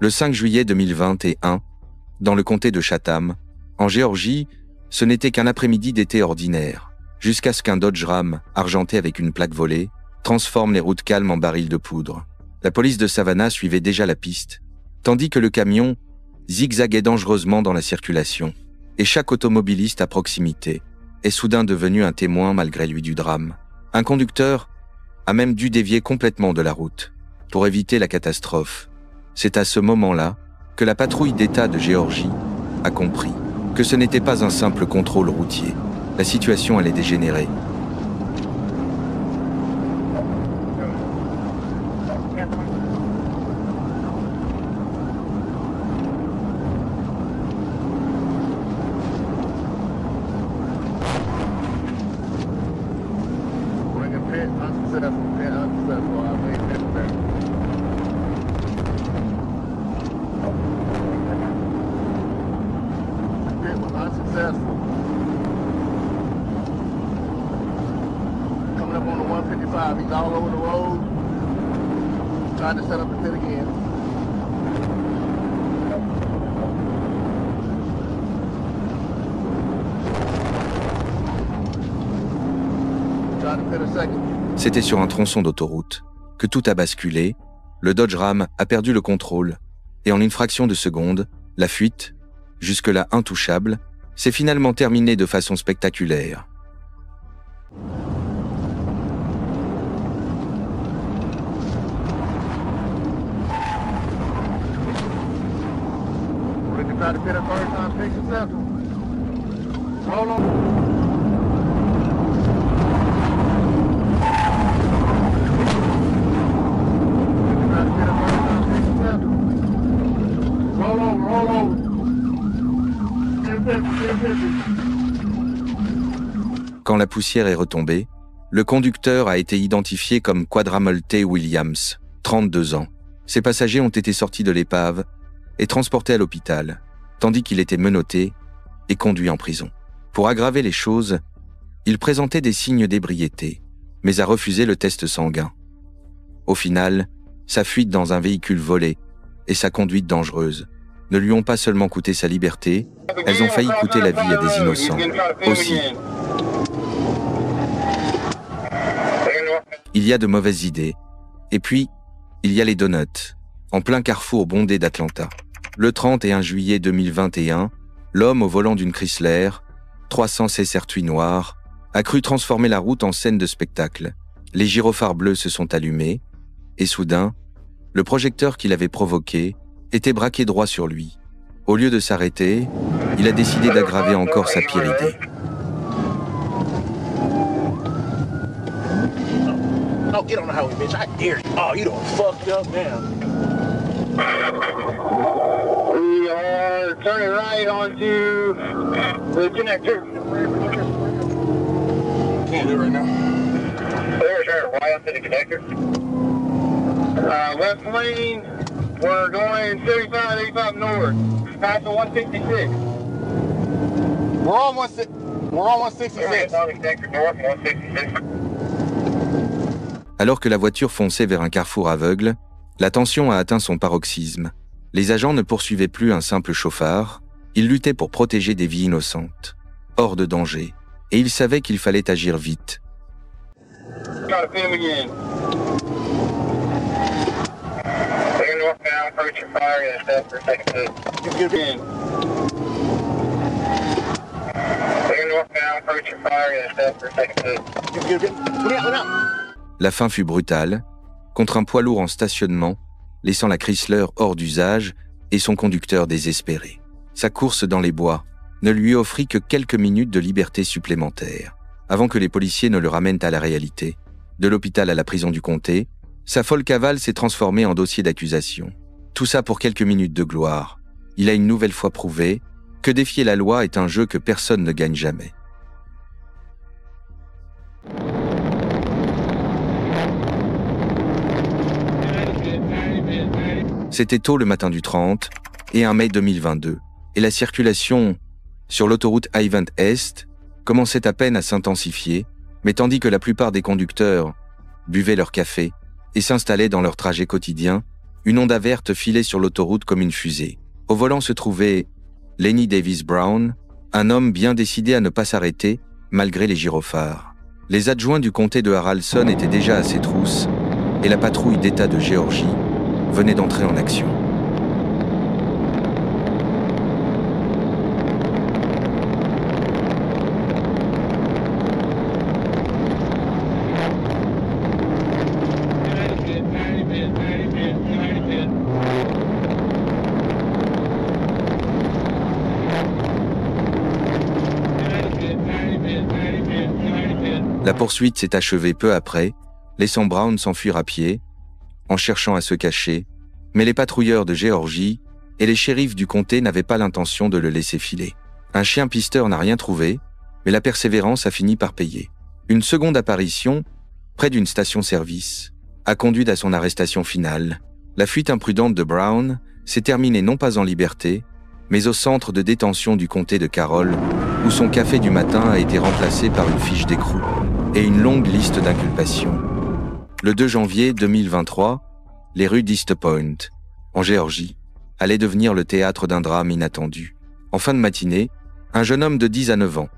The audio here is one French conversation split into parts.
Le 5 juillet 2021, dans le comté de Chatham, en Géorgie, ce n'était qu'un après-midi d'été ordinaire, jusqu'à ce qu'un Dodge Ram, argenté avec une plaque volée, transforme les routes calmes en barils de poudre. La police de Savannah suivait déjà la piste, tandis que le camion zigzaguait dangereusement dans la circulation, et chaque automobiliste à proximité est soudain devenu un témoin malgré lui du drame. Un conducteur a même dû dévier complètement de la route pour éviter la catastrophe. C'est à ce moment-là que la patrouille d'État de Géorgie a compris que ce n'était pas un simple contrôle routier. La situation allait dégénérer. He's all over the road, trying to set up the pit again. Trying to pit a second. C'était sur un tronçon d'autoroute que tout a basculé, le Dodge Ram a perdu le contrôle, et en une fraction de seconde, la fuite, jusque-là intouchable, s'est finalement terminée de façon spectaculaire. Try to pit a third time, fix yourself. Roll on. Try to pit a third time, fix yourself. Roll over. Quand la poussière est retombée, le conducteur a été identifié comme Quadramolte Williams, 32 ans. Ses passagers ont été sortis de l'épave et transportés à l'hôpital, tandis qu'il était menotté et conduit en prison. Pour aggraver les choses, il présentait des signes d'ébriété, mais a refusé le test sanguin. Au final, sa fuite dans un véhicule volé et sa conduite dangereuse ne lui ont pas seulement coûté sa liberté, elles ont failli coûter la vie à des innocents aussi. Il y a de mauvaises idées, et puis, il y a les donuts, en plein carrefour bondé d'Atlanta. Le 31 juillet 2021, l'homme au volant d'une Chrysler, 300 Sertuis noir, a cru transformer la route en scène de spectacle. Les gyrophares bleus se sont allumés, et soudain, le projecteur qu'il avait provoqué était braqué droit sur lui. Au lieu de s'arrêter, il a décidé d'aggraver encore sa pire idée. Oh, get on the highway, bitch. I dare you. Oh, you done fucked up now. We are turning right onto the connector. Can't do it right now. We're turning right onto the connector. Left lane, we're going 75, 85 north. Passing 166. We're on 166. On the connector north, 166. Alors que la voiture fonçait vers un carrefour aveugle, la tension a atteint son paroxysme. Les agents ne poursuivaient plus un simple chauffard, ils luttaient pour protéger des vies innocentes, hors de danger, et ils savaient qu'il fallait agir vite. La fin fut brutale, contre un poids lourd en stationnement, laissant la Chrysler hors d'usage et son conducteur désespéré. Sa course dans les bois ne lui offrit que quelques minutes de liberté supplémentaire, avant que les policiers ne le ramènent à la réalité. De l'hôpital à la prison du comté, sa folle cavale s'est transformée en dossier d'accusation. Tout ça pour quelques minutes de gloire. Il a une nouvelle fois prouvé que défier la loi est un jeu que personne ne gagne jamais. C'était tôt le matin du 30 et 1 mai 2022, et la circulation sur l'autoroute I-20 Est commençait à peine à s'intensifier, mais tandis que la plupart des conducteurs buvaient leur café et s'installaient dans leur trajet quotidien, Une onde verte filait sur l'autoroute comme une fusée. Au volant se trouvait Lenny Davis Brown, un homme bien décidé à ne pas s'arrêter malgré les gyrophares. Les adjoints du comté de Haralson étaient déjà à ses trousses et la patrouille d'État de Géorgie venait d'entrer en action. La poursuite s'est achevée peu après, laissant Brown s'enfuir à pied, en cherchant à se cacher, mais les patrouilleurs de Géorgie et les shérifs du comté n'avaient pas l'intention de le laisser filer. Un chien pisteur n'a rien trouvé, mais la persévérance a fini par payer. Une seconde apparition, près d'une station-service, a conduit à son arrestation finale. La fuite imprudente de Brown s'est terminée non pas en liberté, mais au centre de détention du comté de Carroll, où son café du matin a été remplacé par une fiche d'écrou et une longue liste d'inculpations. Le 2 janvier 2023, les rues d'East Point, en Géorgie, allaient devenir le théâtre d'un drame inattendu. En fin de matinée, un jeune homme de 10 à 9 ans,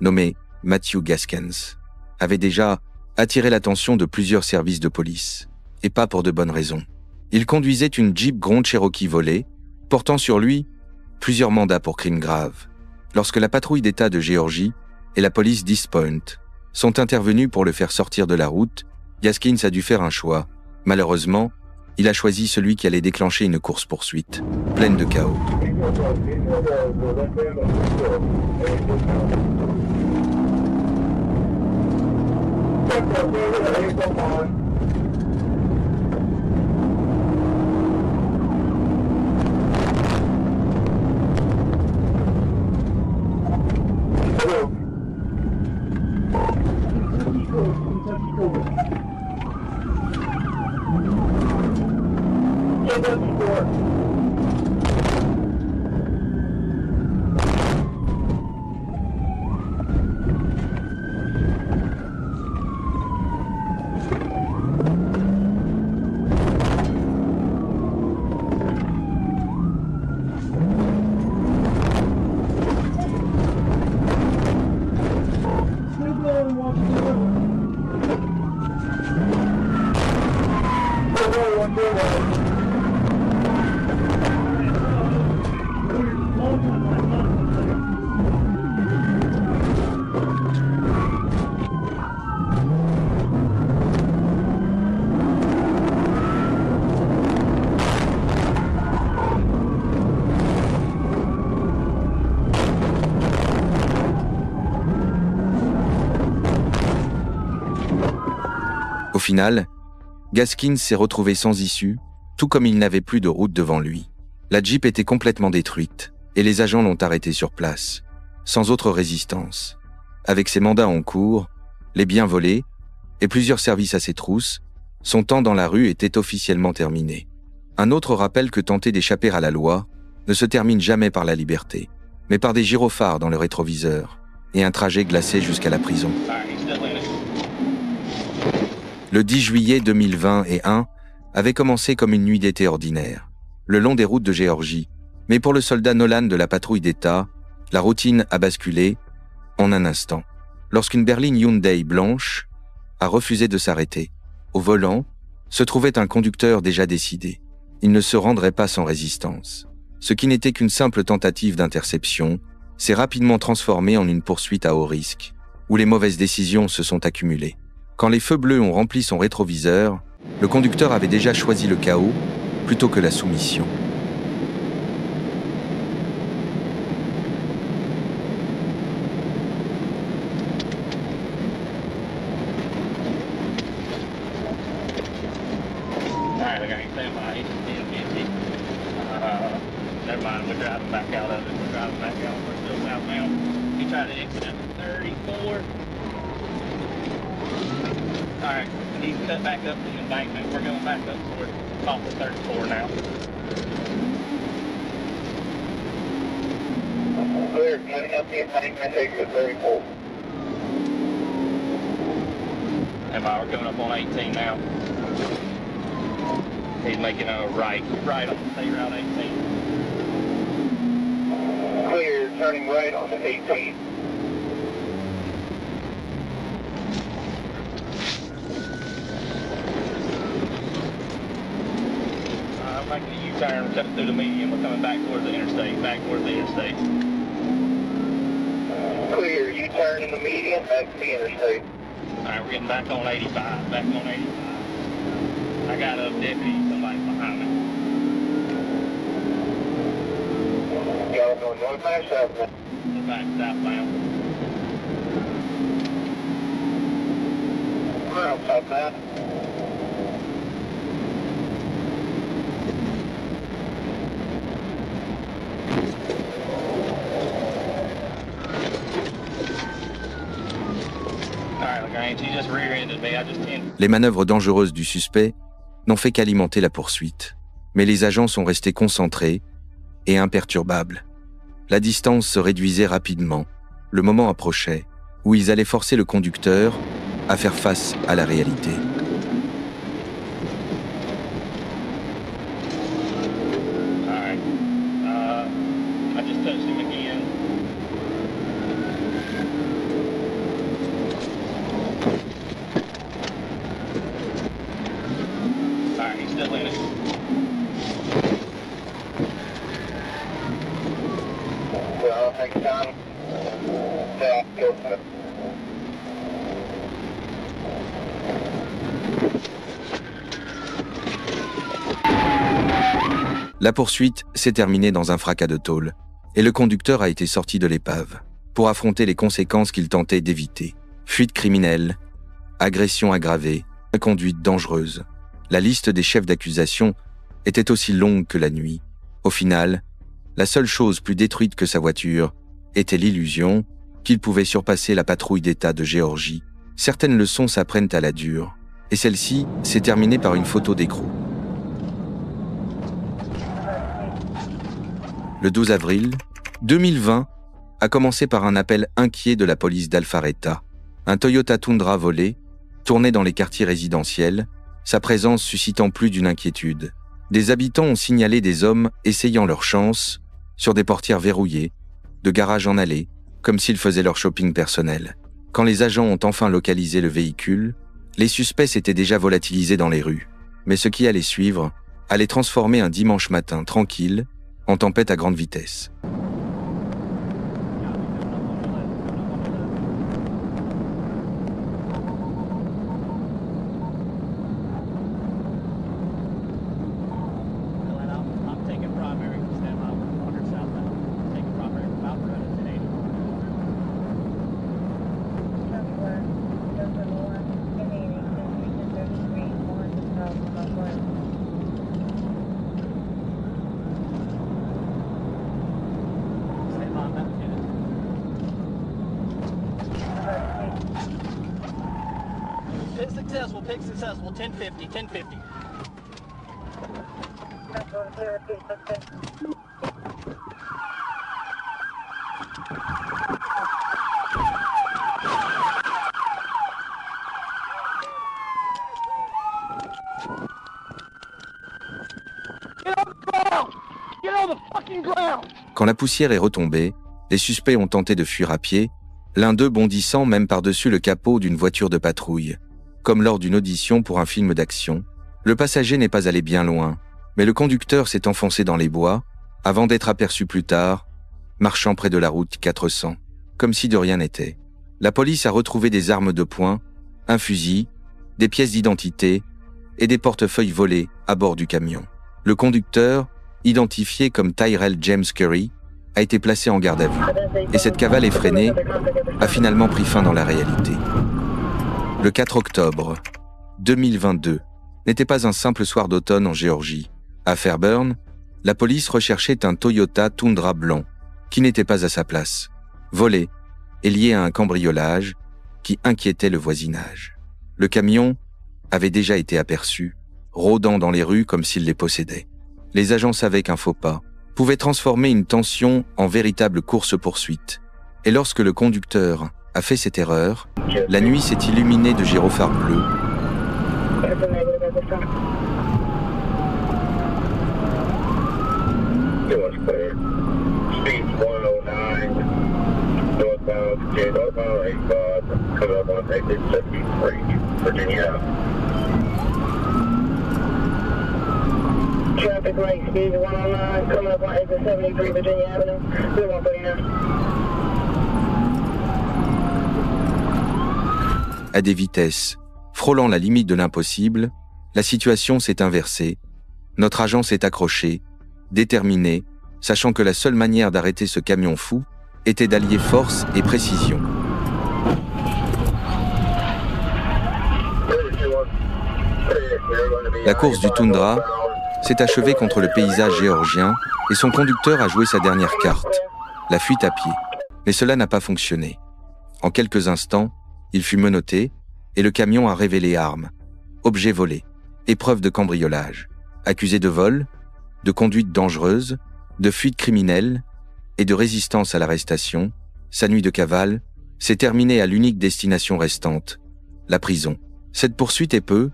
nommé Matthew Gaskins, avait déjà attiré l'attention de plusieurs services de police, et pas pour de bonnes raisons. Il conduisait une Jeep Grand Cherokee volée, portant sur lui plusieurs mandats pour crimes graves. Lorsque la patrouille d'État de Géorgie et la police d'East Point sont intervenus pour le faire sortir de la route, Gaskins a dû faire un choix. Malheureusement, il a choisi celui qui allait déclencher une course-poursuite, pleine de chaos. Au final, Gaskins s'est retrouvé sans issue, tout comme il n'avait plus de route devant lui. La Jeep était complètement détruite, et les agents l'ont arrêté sur place, sans autre résistance. Avec ses mandats en cours, les biens volés, et plusieurs services à ses trousses, son temps dans la rue était officiellement terminé. Un autre rappelle que tenter d'échapper à la loi ne se termine jamais par la liberté, mais par des gyrophares dans le rétroviseur, et un trajet glacé jusqu'à la prison. Le 10 juillet 2021 avait commencé comme une nuit d'été ordinaire, le long des routes de Géorgie. Mais pour le soldat Nolan de la patrouille d'État, la routine a basculé en un instant, lorsqu'une berline Hyundai blanche a refusé de s'arrêter. Au volant se trouvait un conducteur déjà décidé. Il ne se rendrait pas sans résistance. Ce qui n'était qu'une simple tentative d'interception s'est rapidement transformé en une poursuite à haut risque, où les mauvaises décisions se sont accumulées. Quand les feux bleus ont rempli son rétroviseur, le conducteur avait déjà choisi le chaos plutôt que la soumission. Alright, we need to cut back up the embankment. We're going back up towards top of 34 now. Clear, cutting up the embankment, exit 34. And we're going up on 18 now. He's making a right on State Route 18. Clear, turning right on the 18. I'm making a U-turn, cut through the median. We're coming back towards the interstate, Clear, U-turn in the median, back to the interstate. All right, we're getting back on 85, I got a deputy, somebody's behind me. Y'all going northbound or southbound? We're back southbound. We're on southbound. Les manœuvres dangereuses du suspect n'ont fait qu'alimenter la poursuite, mais les agents sont restés concentrés et imperturbables. La distance se réduisait rapidement. Le moment approchait où ils allaient forcer le conducteur à faire face à la réalité. La poursuite s'est terminée dans un fracas de tôle et le conducteur a été sorti de l'épave pour affronter les conséquences qu'il tentait d'éviter. Fuite criminelle, agression aggravée, conduite dangereuse. La liste des chefs d'accusation était aussi longue que la nuit. Au final, la seule chose plus détruite que sa voiture était l'illusion qu'il pouvait surpasser la patrouille d'État de Géorgie. Certaines leçons s'apprennent à la dure, et celle-ci s'est terminée par une photo d'écrou. Le 12 avril 2020 a commencé par un appel inquiet de la police d'Alpharetta. Un Toyota Tundra volé tournait dans les quartiers résidentiels, sa présence suscitant plus d'une inquiétude. Des habitants ont signalé des hommes essayant leur chance sur des portières verrouillées, de garage en allée, comme s'ils faisaient leur shopping personnel. Quand les agents ont enfin localisé le véhicule, les suspects s'étaient déjà volatilisés dans les rues. Mais ce qui allait suivre allait transformer un dimanche matin tranquille en tempête à grande vitesse. Pick successful, 1050, 1050. Quand la poussière est retombée, les suspects ont tenté de fuir à pied, l'un d'eux bondissant même par-dessus le capot d'une voiture de patrouille. Comme lors d'une audition pour un film d'action, le passager n'est pas allé bien loin, mais le conducteur s'est enfoncé dans les bois avant d'être aperçu plus tard, marchant près de la route 400, comme si de rien n'était. La police a retrouvé des armes de poing, un fusil, des pièces d'identité et des portefeuilles volés à bord du camion. Le conducteur, identifié comme Tyrell James Curry, a été placé en garde à vue, et cette cavale effrénée a finalement pris fin dans la réalité. Le 4 octobre 2022 n'était pas un simple soir d'automne en Géorgie. À Fairburn, la police recherchait un Toyota Tundra blanc qui n'était pas à sa place, volé et lié à un cambriolage qui inquiétait le voisinage. Le camion avait déjà été aperçu, rôdant dans les rues comme s'il les possédait. Les agents savaient qu'un faux pas pouvait transformer une tension en véritable course-poursuite. Et lorsque le conducteur a fait cette erreur, la nuit s'est illuminée de gyrophares bleus. was clear. Speed's 109. Northbound, continue northbound 85. Coming up on exit 73, Virginia. Traffic light speed 109. Coming up on exit 73, Virginia Avenue. 139. À des vitesses frôlant la limite de l'impossible, la situation s'est inversée. Notre agent s'est accroché, déterminé, sachant que la seule manière d'arrêter ce camion fou était d'allier force et précision. La course du Toundra s'est achevée contre le paysage géorgien et son conducteur a joué sa dernière carte, la fuite à pied. Mais cela n'a pas fonctionné. En quelques instants, il fut menotté et le camion a révélé armes, objets volés, épreuves de cambriolage, accusé de vol, de conduite dangereuse, de fuite criminelle et de résistance à l'arrestation. Sa nuit de cavale s'est terminée à l'unique destination restante, la prison. Cette poursuite peut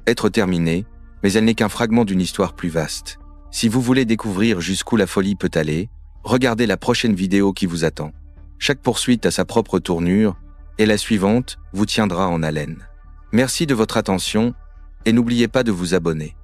être terminée, mais elle n'est qu'un fragment d'une histoire plus vaste. Si vous voulez découvrir jusqu'où la folie peut aller, regardez la prochaine vidéo qui vous attend. Chaque poursuite a sa propre tournure, et la suivante vous tiendra en haleine. Merci de votre attention, et n'oubliez pas de vous abonner.